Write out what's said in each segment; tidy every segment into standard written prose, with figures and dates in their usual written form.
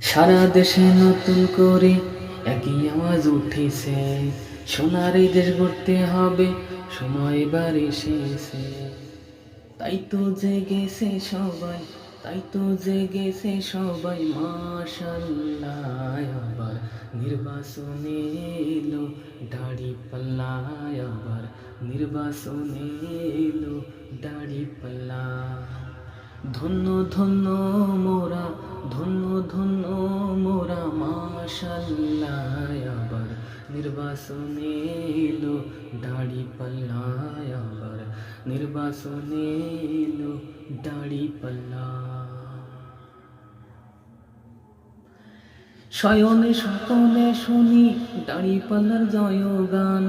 সারা দেশে নতুন করে একই আওয়াজ উঠেছে, সোনার এই দেশ গড়তে হবে, সময় এবার এসেছে। তাই তো জেগেছে সবাই, তাই তো জেগেছে সবাই, মাশাআল্লাহ। আবার নির্বাচনে এলো দাড়ি পাল্লা, আবার নির্বাচনে এলো দাড়ি পাল্লা। ধন্য ধন্য মোরা, ধন্য ধন্য মোরা, মাশাআল্লাহ। আবার নির্বাচনে এলো দাড়ি পাল্লা, আবার নির্বাচনে এলো দাড়ি পাল্লা। শয়নে স্বপনে শুনি দাড়ি পাল্লার জয়গান,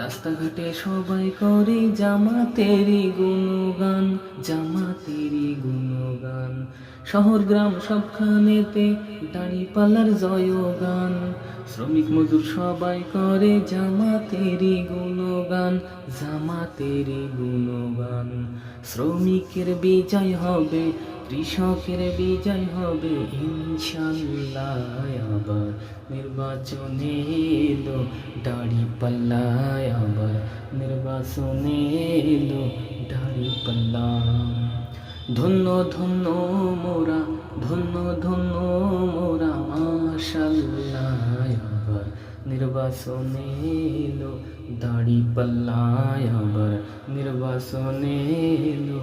রাস্তাঘাটে সবাই করে জামাতেরই গুণগান, জামাতেরই গুণগান। শহর গ্রাম সবখানেতে দাড়ি পাল্লার জয়গান, শ্রমিক মজুর সবাই করে জামাতেরই গুণগান, জামাতেরই গুণগান। শ্রমিকের বিজয় হবে, কৃষকের বিজয় হবে ইনশাআল্লাহ। আবার নির্বাচনে এলো দাড়ি পাল্লা, আবার নির্বাচনে এলো দাড়ি পাল্লা। ধন্য ধন্য মোরা, ধন্য ধন্য মোরা, মাশাআল্লাহ। আবার নির্বাচনে এলো দাড়ি পাল্লা, আবার নির্বাচনে এলো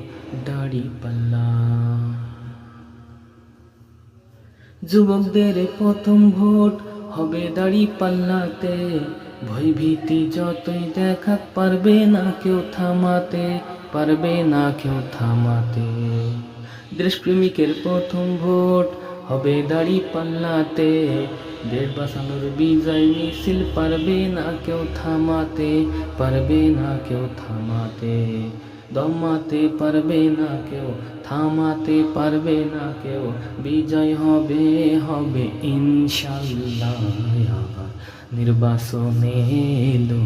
দাড়ি পাল্লা। যুবকদের প্রথম ভোট হবে দাড়ি পাল্লাতে, ভয়ভীতি যতই দেখাক পারবে না কেউ থামাতে, পারবে না কেউ থামাতে। দেশপ্রেমিকের প্রথম ভোট হবে দাড়ি পাল্লাতে, দেশ বাঁচানোর বিজয় মিছিল পারবে না কেউ থামাতে, পারবে না কেউ থামাতে। দমাতে পারবে না কেউ, থামাতে পারবে না কেউ, বিজয় হবে হবে ইনশাআল্লাহ। আবার নির্বাচনে এলো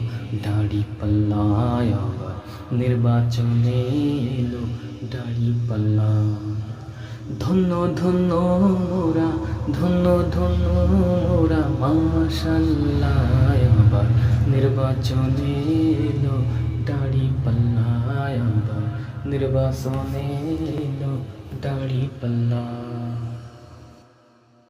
দাড়ি পাল্লা, আবার নির্বাচনে এলো দাড়ি পাল্লা। ধন্য ধন্য মোরা, ধন্য ধন্য মোরা, মাশাআল্লাহ। আবার নির্বাচনে এলো দাড়ি পাল্লা, আবার নির্বাচনে এলো দাড়ি পাল্লা।